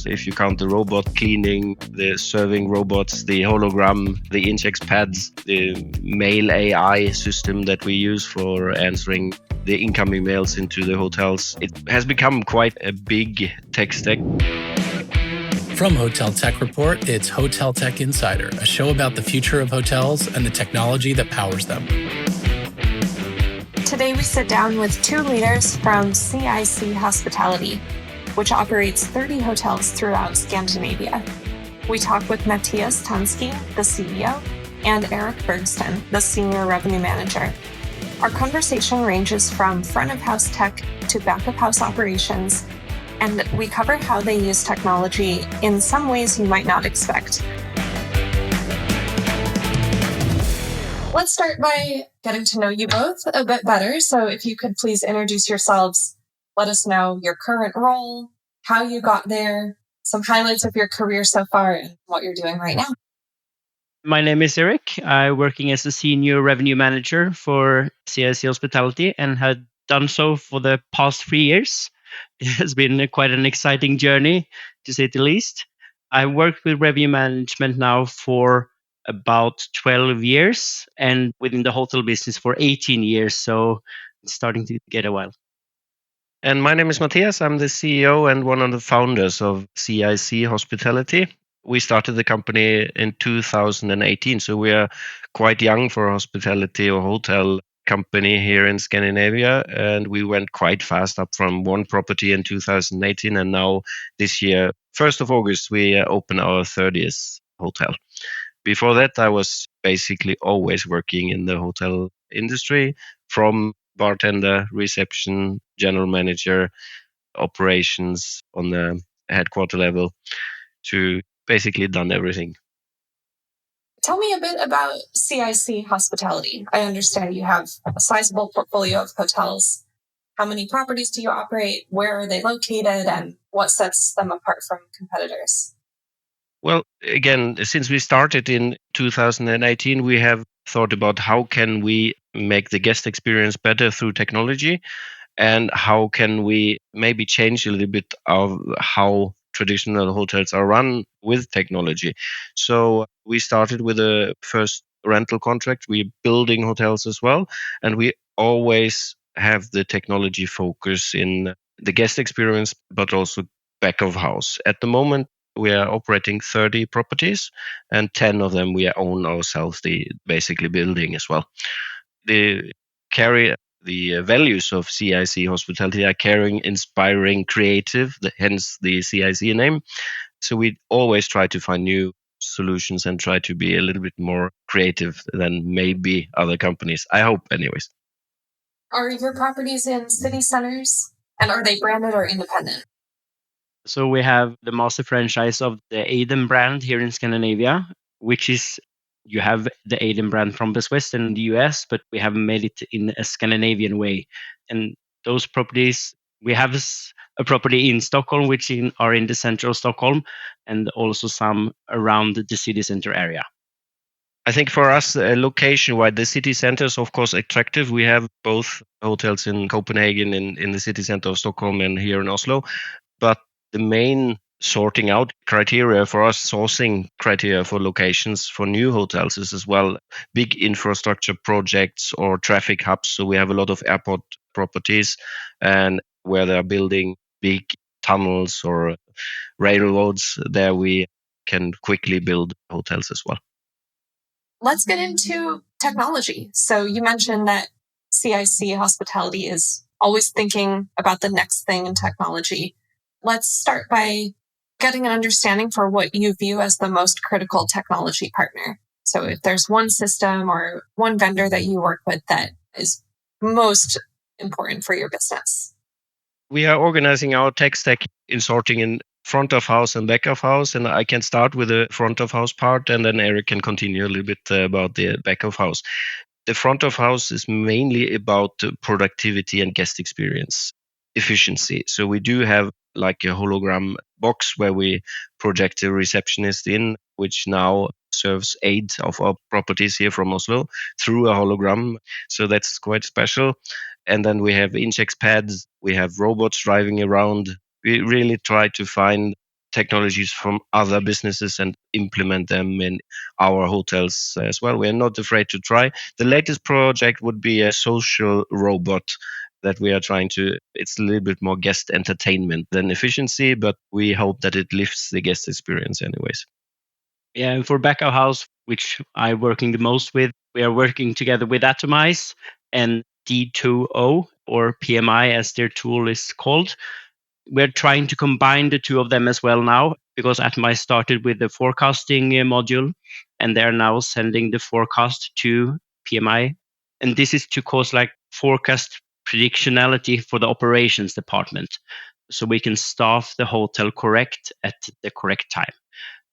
hotels. If you count the robot cleaning, the serving robots, the hologram, the incheck pads, the mail AI system that we use for answering the incoming mails into the hotels. It has become quite a big tech stack. From Hotel Tech Report, it's Hotel Tech Insider, a show about the future of hotels and the technology that powers them. Today we sit down with two leaders from CIC Hospitality, which operates 30 hotels throughout Scandinavia. We talk with Mattias Tanski, the CEO, and Erik Bergsten, the Senior Revenue Manager. Our conversation ranges from front-of-house tech to back-of-house operations, and we cover how they use technology in some ways you might not expect. Let's start by getting to know you both a bit better. So if you could please introduce yourselves, let us know your current role, how you got there, some highlights of your career so far, and what you're doing right now. My name is Erik. I'm working as a Senior Revenue Manager for CIC Hospitality and had done so for the past 3 years. It has been quite an exciting journey, to say the least. I worked with revenue management now for about 12 years and within the hotel business for 18 years. So it's starting to get a while. And my name is Mattias. I'm the CEO and one of the founders of CIC Hospitality. We started the company in 2018, so we are quite young for a hospitality or hotel company here in Scandinavia, and we went quite fast up from one property in 2018, and now this year, 1st of August, we open our 30th hotel. Before that, I was basically always working in the hotel industry, from bartender, reception, general manager, operations on the headquarter level, to basically done everything. Tell me a bit about CIC Hospitality. I understand you have a sizable portfolio of hotels. How many properties do you operate? Where are they located? And what sets them apart from competitors? Well, again, since we started in 2018, we have thought about how can we make the guest experience better through technology, and how can we maybe change a little bit of how traditional hotels are run with technology. So we started with a first rental contract. We're building hotels as well, and we always have the technology focus in the guest experience, but also back of house. At the moment, we are operating 30 properties, and 10 of them we own ourselves, the basically building as well. They carry the values of CIC Hospitality are caring, inspiring, creative, hence the CIC name. So we always try to find new solutions and try to be a little bit more creative than maybe other companies. I hope, anyways. Are your properties in city centers? And are they branded or independent? So we have the master franchise of the Aiden brand here in Scandinavia, which is, you have the Aiden brand from Best West in the US, but we have made it in a Scandinavian way. And those properties, we have a property in Stockholm, which are in the center of Stockholm, and also some around the city center area. I think for us, location-wise, the city center is of course attractive. We have both hotels in Copenhagen, in the city center of Stockholm, and here in Oslo. But the main sorting out criteria for us, sourcing criteria for locations for new hotels, is as well big infrastructure projects or traffic hubs. So we have a lot of airport properties, and where they're building big tunnels or railroads, there we can quickly build hotels as well. Let's get into technology. So you mentioned that CIC Hospitality is always thinking about the next thing in technology. Let's start by getting an understanding for what you view as the most critical technology partner. So if there's one system or one vendor that you work with that is most important for your business. We are organizing our tech stack in sorting in front of house and back of house, and I can start with the front of house part, and then Erik can continue a little bit about the back of house. The front of house is mainly about productivity and guest experience efficiency. So we do have like a hologram box where we project a receptionist in, which now serves 8 of our properties here from Oslo through a hologram. So that's quite special. And then we have incheck pads, we have robots driving around. We really try to find technologies from other businesses and implement them in our hotels as well. We're not afraid to try. The latest project would be a social robot that we are trying to. It's a little bit more guest entertainment than efficiency, but we hope that it lifts the guest experience anyways. Yeah, and for back of house, which I'm working the most with, we are working together with Atomize and D2O, or PMI as their tool is called. We're trying to combine the two of them as well now, because Atomize started with the forecasting module, and they're now sending the forecast to PMI. And this is to cause like forecast predictionality for the operations department, so we can staff the hotel correct at the correct time.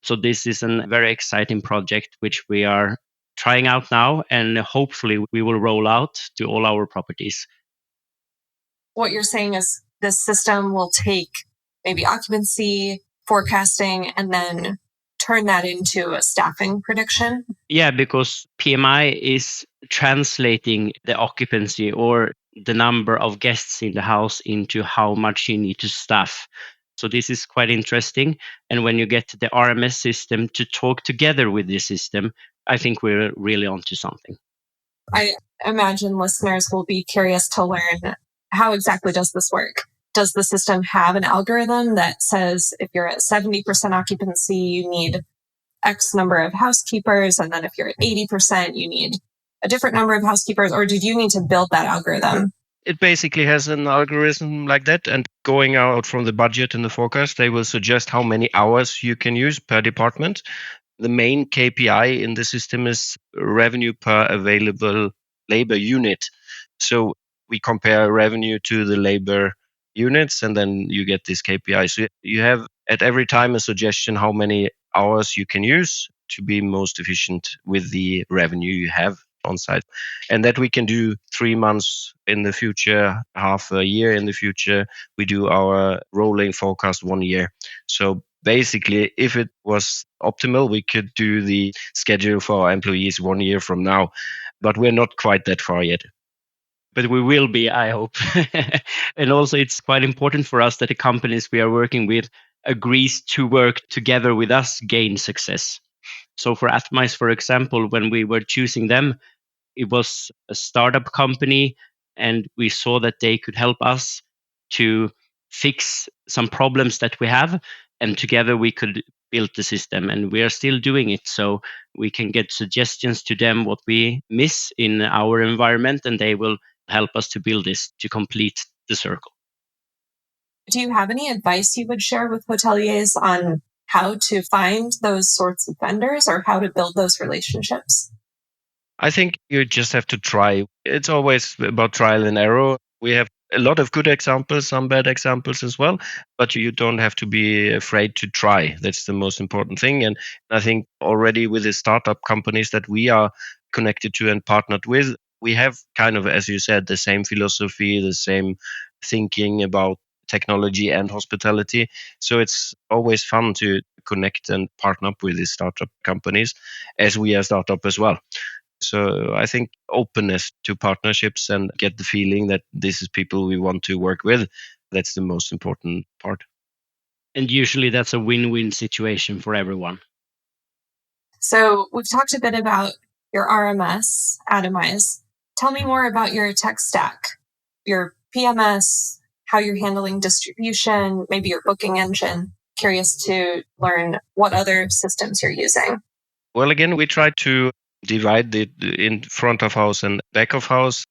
So this is a very exciting project which we are trying out now, and hopefully we will roll out to all our properties. What you're saying is this system will take maybe occupancy forecasting and then turn that into a staffing prediction? Yeah, because PMI is translating the occupancy or the number of guests in the house into how much you need to staff. So this is quite interesting. And when you get the RMS system to talk together with this system, I think we're really onto something. I imagine listeners will be curious to learn, how exactly does this work? Does the system have an algorithm that says if you're at 70% occupancy, you need X number of housekeepers, and then if you're at 80%, you need a different number of housekeepers, or did you need to build that algorithm? It basically has an algorithm like that, and going out from the budget and the forecast, they will suggest how many hours you can use per department. The main KPI in the system is revenue per available labor unit. So we compare revenue to the labor units, and then you get this KPI. So you have at every time a suggestion how many hours you can use to be most efficient with the revenue you have on site. And that we can do 3 months in the future, half a year in the future. We do our rolling forecast 1 year. So basically, if it was optimal, we could do the schedule for our employees 1 year from now, but we're not quite that far yet. But we will be, I hope. And also it's quite important for us that the companies we are working with agrees to work together with us gain success. So for Atomize, for example, when we were choosing them, it was a startup company, and we saw that they could help us to fix some problems that we have, and together we could build the system, and we are still doing it. So we can get suggestions to them what we miss in our environment, and they will help us to build this to complete the circle. Do you have any advice you would share with hoteliers on how to find those sorts of vendors or how to build those relationships? I think you just have to try. It's always about trial and error. We have a lot of good examples, some bad examples as well, but you don't have to be afraid to try. That's the most important thing. And I think already with the startup companies that we are connected to and partnered with, we have kind of, as you said, the same philosophy, the same thinking about technology and hospitality. So it's always fun to connect and partner up with these startup companies, as we are startup as well. So I think openness to partnerships and get the feeling that this is people we want to work with. That's the most important part. And usually that's a win-win situation for everyone. So we've talked a bit about your RMS, Atomize. Tell me more about your tech stack, your PMS, how you're handling distribution, maybe your booking engine. Curious to learn what other systems you're using. Well, again, we try to divide it in front of house and back of house.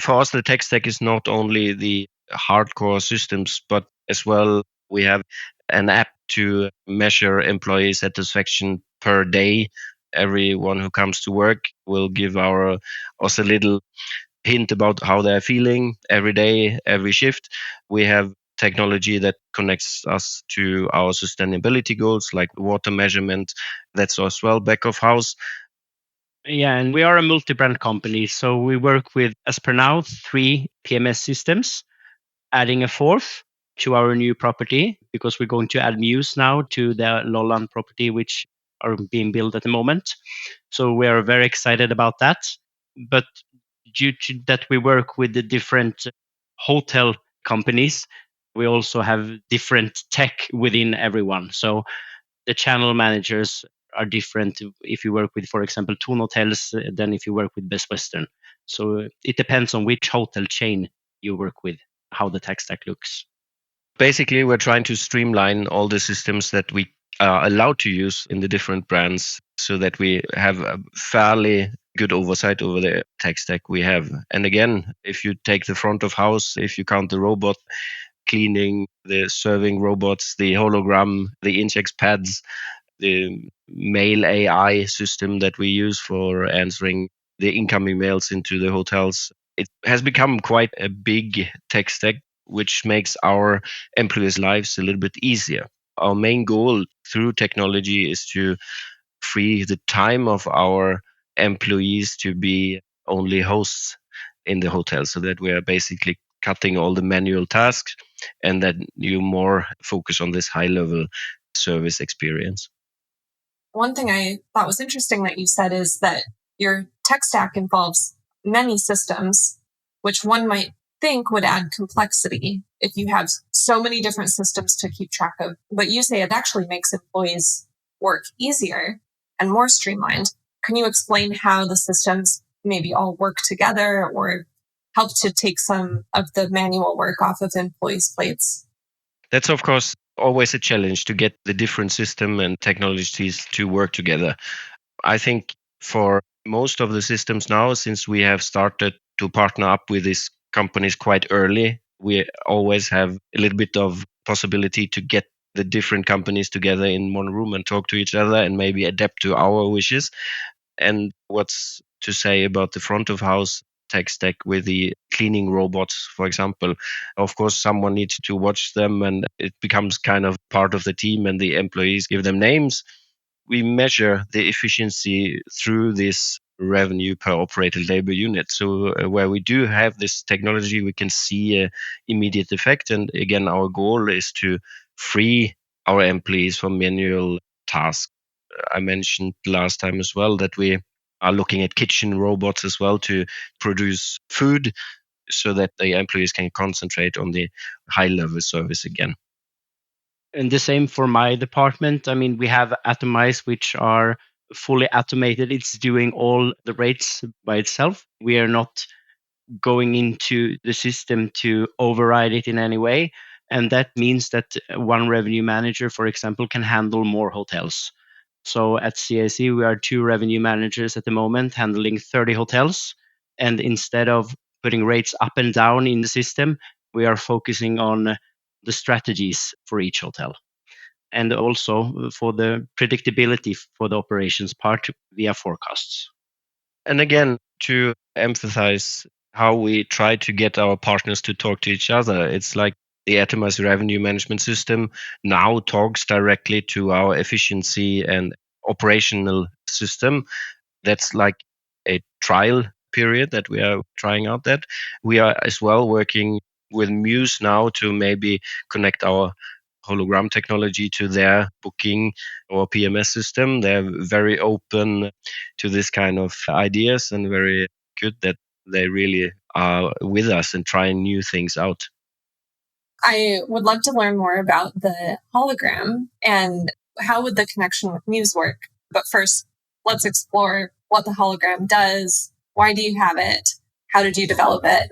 For us, the tech stack is not only the hardcore systems, but as well, we have an app to measure employee satisfaction per day. Everyone who comes to work will give us a little hint about how they're feeling every day, every shift. We have technology that connects us to our sustainability goals, like water measurement. That's as well back of house. Yeah, and we are a multi-brand company. So we work with, as per now, 3 PMS systems, adding a 4th to our new property, because we're going to add Muse now to the Lolland property, which are being built at the moment. So we are very excited about that. But due to that we work with the different hotel companies, We also have different tech within everyone. So the channel managers are different if you work with, for example, Thun Hotels than if you work with Best Western. So it depends on which hotel chain you work with, how the tech stack looks. Basically, we're trying to streamline all the systems that we are allowed to use in the different brands so that we have a fairly good oversight over the tech stack we have. And again, if you take the front of house, if you count the robot cleaning, the serving robots, the hologram, the incheck pads, the mail AI system that we use for answering the incoming mails into the hotels, it has become quite a big tech stack, which makes our employees' lives a little bit easier. Our main goal through technology is to free the time of our employees to be only hosts in the hotel, so that we are basically cutting all the manual tasks and that you more focus on this high level service experience. One thing I thought was interesting that you said is that your tech stack involves many systems, which one might think would add complexity if you have so many different systems to keep track of. But you say it actually makes employees' work easier and more streamlined. Can you explain how the systems maybe all work together or help to take some of the manual work off of employees' plates? That's, of course, always a challenge to get the different system and technologies to work together. I think for most of the systems now, since we have started to partner up with these companies quite early, we always have a little bit of possibility to get the different companies together in one room and talk to each other and maybe adapt to our wishes. And what's to say about the front of house tech stack with the cleaning robots, for example? Of course, someone needs to watch them and it becomes kind of part of the team and the employees give them names. We measure the efficiency through this revenue per operated labor unit. So where we do have this technology, we can see an immediate effect. And again, our goal is to free our employees from manual tasks. I mentioned last time as well that we are looking at kitchen robots as well to produce food so that the employees can concentrate on the high level service again. And the same for my department. I mean, we have Atomize, which are fully automated. It's doing all the rates by itself. We are not going into the system to override it in any way. And that means that one revenue manager, for example, can handle more hotels. So at CIC, we are 2 revenue managers at the moment handling 30 hotels. And instead of putting rates up and down in the system, we are focusing on the strategies for each hotel. And also for the predictability for the operations part via forecasts. And again, to emphasize how we try to get our partners to talk to each other, it's like the Atomized revenue management system now talks directly to our efficiency and operational system. That's like a trial period that we are trying out that. We are as well working with Muse now to maybe connect our hologram technology to their booking or PMS system. They're very open to this kind of ideas and very good that they really are with us and trying new things out. I would love to learn more about the hologram and how would the connection with Muse work. But first, let's explore what the hologram does. Why do you have it? How did you develop it?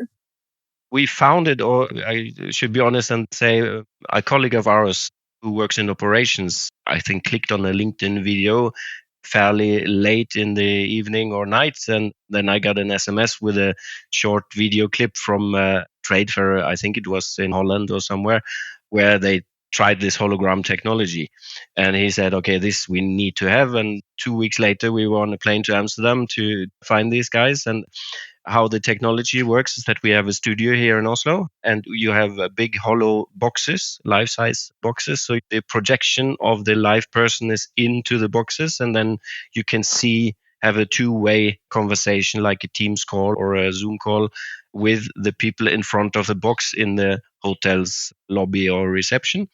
We found it, or I should be honest and say, a colleague of ours who works in operations, I think, clicked on a LinkedIn video fairly late in the evening or nights, and then I got an SMS with a short video clip from a trade fair. I think it was in Holland or somewhere, where they tried this hologram technology, and he said, okay, this we need to have. And 2 weeks later we were on a plane to Amsterdam to find these guys. And how the technology works is that we have a studio here in Oslo and you have big hollow boxes, life-size boxes. So the projection of the live person is into the boxes, and then you can have a two-way conversation like a Teams call or a Zoom call with the people in front of the box in the hotel's lobby or reception.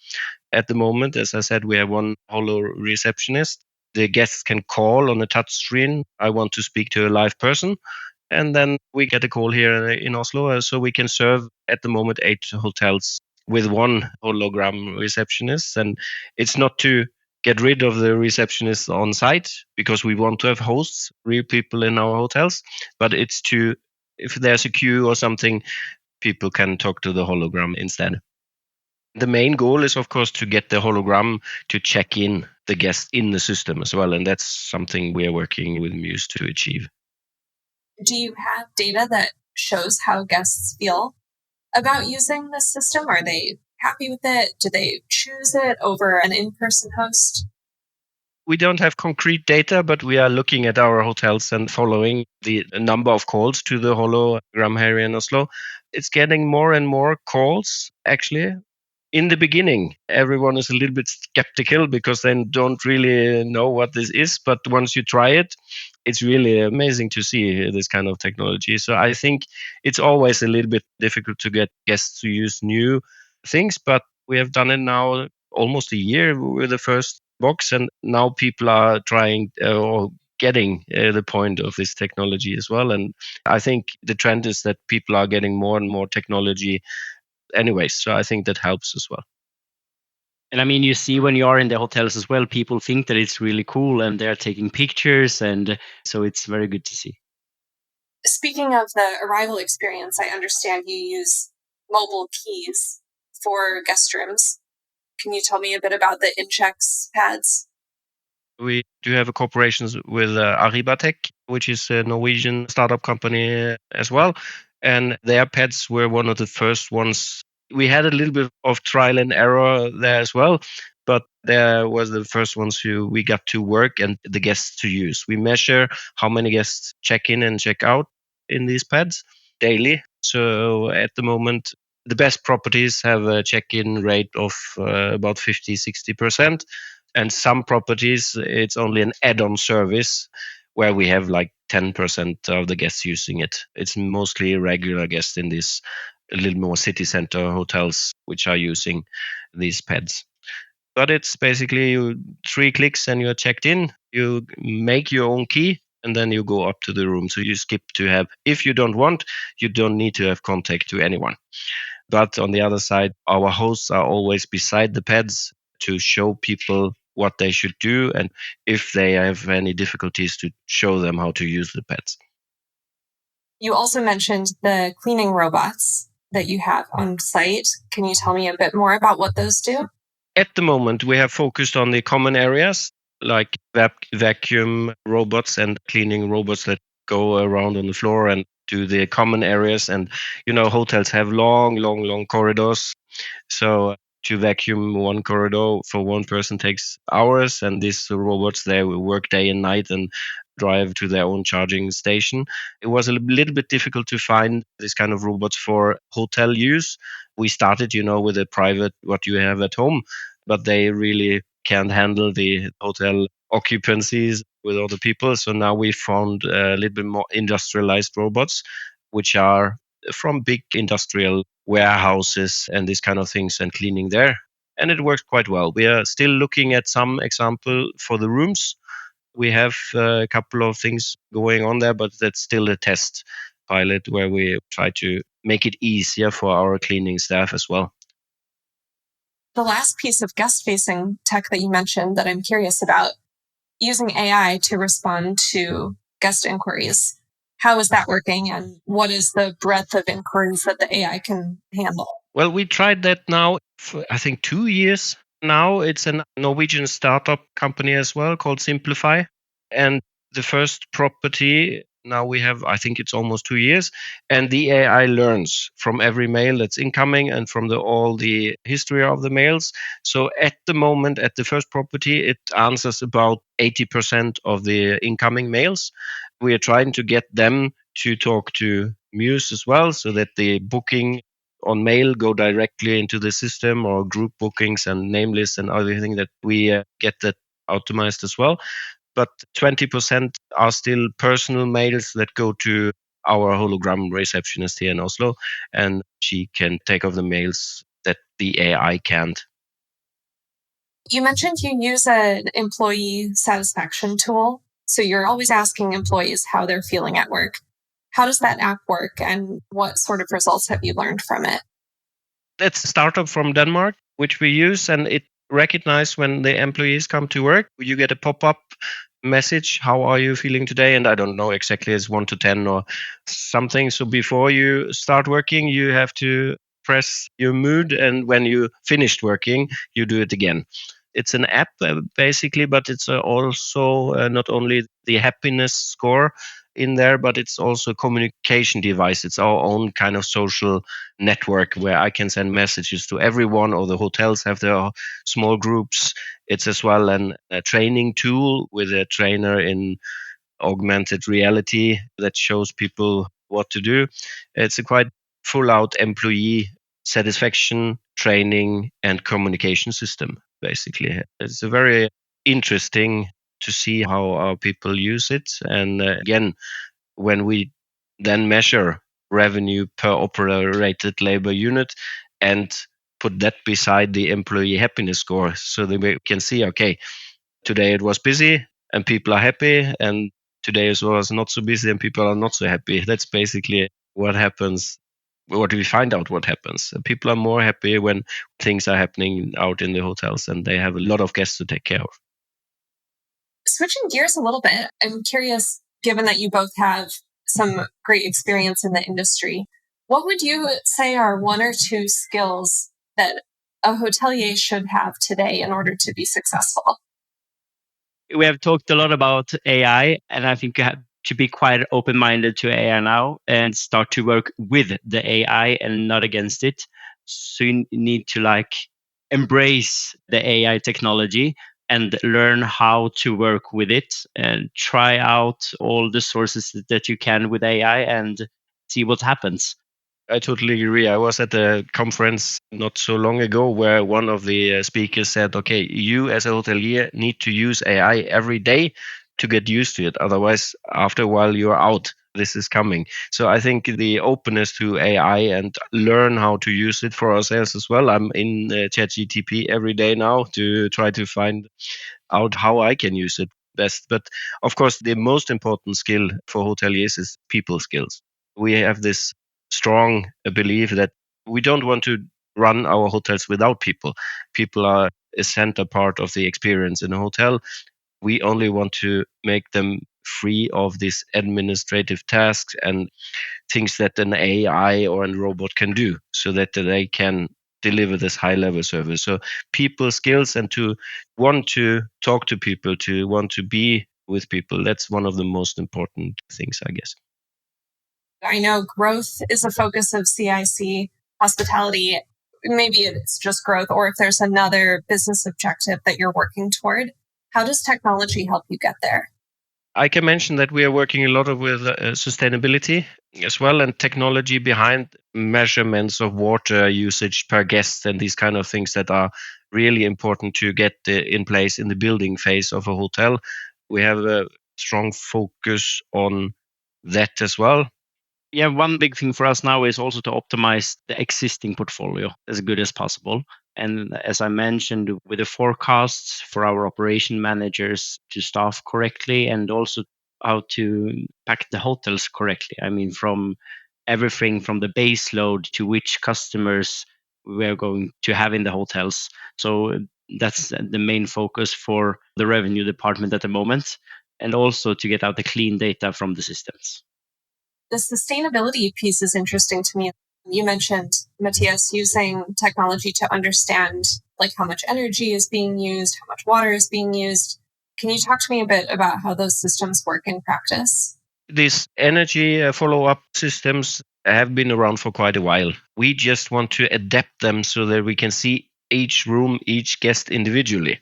At the moment, as I said, we have one hollow receptionist. The guests can call on a touch screen, I want to speak to a live person. And then we get a call here in Oslo, so we can serve at the moment 8 hotels with one hologram receptionist. And it's not to get rid of the receptionists on site because we want to have hosts, real people in our hotels, but it's to, if there's a queue or something, people can talk to the hologram instead. The main goal is, of course, to get the hologram to check in the guest in the system as well. And that's something we're working with Muse to achieve. Do you have data that shows how guests feel about using this system? Are they happy with it? Do they choose it over an in-person host? We don't have concrete data, but we are looking at our hotels and following the number of calls to the hologram here in Oslo. It's getting more and more calls, actually. In the beginning, everyone is a little bit skeptical because they don't really know what this is. But once you try it, it's really amazing to see this kind of technology. So I think it's always a little bit difficult to get guests to use new things, but we have done it now almost a year with the first box, and now people are trying or getting the point of this technology as well. And I think the trend is that people are getting more and more technology anyways, so I think that helps as well. And I mean, you see when you are in the hotels as well, people think that it's really cool and they're taking pictures. And so it's very good to see. Speaking of the arrival experience, I understand you use mobile keys for guest rooms. Can you tell me a bit about the in-checks pads? We do have a cooperation with Arribatec, which is a Norwegian startup company as well. And their pads were one of the first ones. We had a little bit of trial and error there as well, but there was the first ones who we got to work and the guests to use. We measure how many guests check in and check out in these pads daily. So at the moment, the best properties have a check-in rate of about 50-60%. And some properties, it's only an add-on service where we have like 10% of the guests using it. It's mostly regular guests in these a little more city center hotels which are using these pads. But it's basically 3 clicks and you're checked in. You make your own key and then you go up to the room. So you skip to have, if you don't want, you don't need to have contact to anyone. But on the other side, our hosts are always beside the pads to show people what they should do, and if they have any difficulties, to show them how to use the pads. You also mentioned the cleaning robots that you have on site. Can you tell me a bit more about what those do? At the moment, we have focused on the common areas, like vacuum robots and cleaning robots that go around on the floor and do the common areas. And, hotels have long corridors. So to vacuum one corridor for one person takes hours, and these robots, they will work day and night and drive to their own charging station. It was a little bit difficult to find this kind of robots for hotel use. We started, with a private, what you have at home, but they really can't handle the hotel occupancies with other people. So now we found a little bit more industrialized robots, which are from big industrial warehouses and these kind of things and cleaning there. And it works quite well. We are still looking at some example for the rooms. We have a couple of things going on there, but that's still a test pilot where we try to make it easier for our cleaning staff as well. The last piece of guest-facing tech that you mentioned that I'm curious about, using AI to respond to guest inquiries. How is that working, and what is the breadth of inquiries that the AI can handle? Well, we tried that now for, I think, 2 years now. It's a Norwegian startup company as well called Simplify. And the first property, now we have, I think it's almost 2 years, and the AI learns from every mail that's incoming and from all the history of the mails. So at the moment, at the first property, it answers about 80% of the incoming mails. We are trying to get them to talk to Muse as well, so that the booking on mail go directly into the system, or group bookings and name lists and everything, that we get that optimized as well. But 20% are still personal mails that go to our hologram receptionist here in Oslo, and she can take off the mails that the AI can't. You mentioned you use an employee satisfaction tool. So you're always asking employees how they're feeling at work. How does that app work, and what sort of results have you learned from it? That's a startup from Denmark, which we use, and it recognizes when the employees come to work. You get a pop-up message, how are you feeling today? And I don't know exactly, it's 1 to 10 or something. So before you start working, you have to press your mood, and when you finished working, you do it again. It's an app basically, but it's also not only the happiness score in there, but it's also a communication device. It's our own kind of social network where I can send messages to everyone, or the hotels have their small groups. It's as well a training tool with a trainer in augmented reality that shows people what to do. It's a quite full out employee satisfaction, training, and communication system, basically. It's a very interesting to see how our people use it. And again, when we then measure revenue per operated labor unit and put that beside the employee happiness score, so that we can see, okay, today it was busy and people are happy, and today it was not so busy and people are not so happy. That's basically what happens. What we find out what happens. People are more happy when things are happening out in the hotels and they have a lot of guests to take care of. Switching gears a little bit, I'm curious, given that you both have some great experience in the industry, what would you say are 1 or 2 skills that a hotelier should have today in order to be successful? We have talked a lot about AI, and I think you have to be quite open-minded to AI now and start to work with the AI and not against it. So you need to embrace the AI technology and learn how to work with it and try out all the sources that you can with AI and see what happens. I totally agree. I was at a conference not so long ago where one of the speakers said, okay, you as a hotelier need to use AI every day to get used to it. Otherwise, after a while, you're out. This is coming. So I think the openness to AI and learn how to use it for ourselves as well. I'm in ChatGPT every day now to try to find out how I can use it best. But of course, the most important skill for hoteliers is people skills. We have this strong belief that we don't want to run our hotels without people. People are a center part of the experience in a hotel. We only want to make them free of these administrative tasks and things that an AI or a robot can do, so that they can deliver this high level service. So people skills and to want to talk to people, to want to be with people, that's one of the most important things, I guess. I know growth is a focus of CIC Hospitality. Maybe it's just growth, or if there's another business objective that you're working toward, how does technology help you get there? I can mention that we are working a lot with sustainability as well, and technology behind measurements of water usage per guest and these kind of things that are really important to get in place in the building phase of a hotel. We have a strong focus on that as well. Yeah, one big thing for us now is also to optimize the existing portfolio as good as possible. And as I mentioned, with the forecasts for our operation managers to staff correctly, and also how to pack the hotels correctly. I mean, from everything from the base load to which customers we're going to have in the hotels. So that's the main focus for the revenue department at the moment, and also to get out the clean data from the systems. The sustainability piece is interesting to me. You mentioned, Mattias, using technology to understand how much energy is being used, how much water is being used. Can you talk to me a bit about how those systems work in practice? These energy follow-up systems have been around for quite a while. We just want to adapt them so that we can see each room, each guest individually.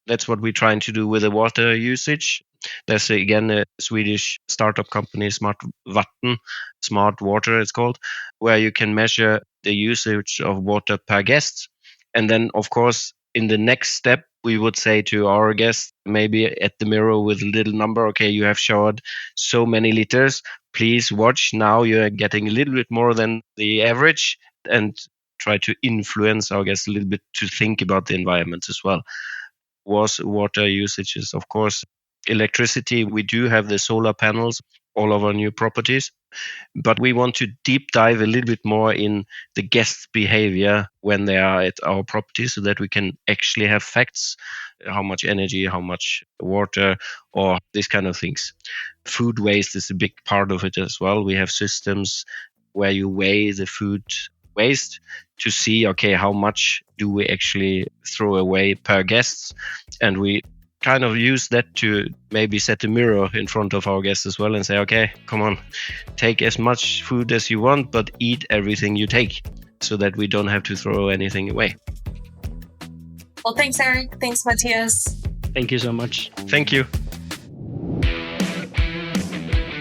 That's what we're trying to do with the water usage. There's again a Swedish startup company, Smart Water it's called, where you can measure the usage of water per guest. And then, of course, in the next step, we would say to our guests, maybe at the mirror with a little number, okay, you have showered so many liters. Please watch. Now you're getting a little bit more than the average, and try to influence our guests a little bit to think about the environment as well. Water usage is, of course, electricity. We do have the solar panels all over new properties. But we want to deep dive a little bit more in the guest behavior when they are at our property, so that we can actually have facts, how much energy, how much water, or these kind of things. Food waste is a big part of it as well. We have systems where you weigh the food waste to see, okay, how much do we actually throw away per guests? And we kind of use that to maybe set a mirror in front of our guests as well and say, okay, come on, take as much food as you want, but eat everything you take, so that we don't have to throw anything away. Well, thanks, Erik. Thanks, Mattias. Thank you so much. Thank you.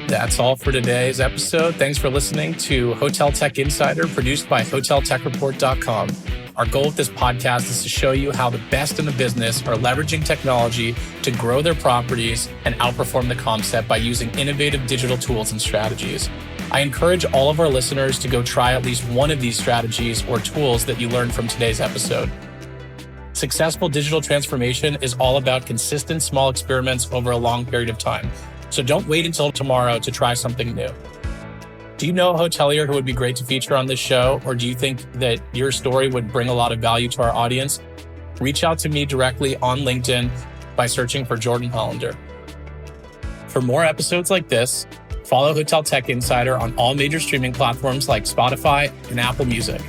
That's all for today's episode. Thanks for listening to Hotel Tech Insider, produced by HotelTechReport.com. Our goal with this podcast is to show you how the best in the business are leveraging technology to grow their properties and outperform the comp set by using innovative digital tools and strategies. I encourage all of our listeners to go try at least one of these strategies or tools that you learned from today's episode. Successful digital transformation is all about consistent small experiments over a long period of time. So don't wait until tomorrow to try something new. Do you know a hotelier who would be great to feature on this show? Or do you think that your story would bring a lot of value to our audience? Reach out to me directly on LinkedIn by searching for Jordan Hollander. For more episodes like this, follow Hotel Tech Insider on all major streaming platforms like Spotify and Apple Music.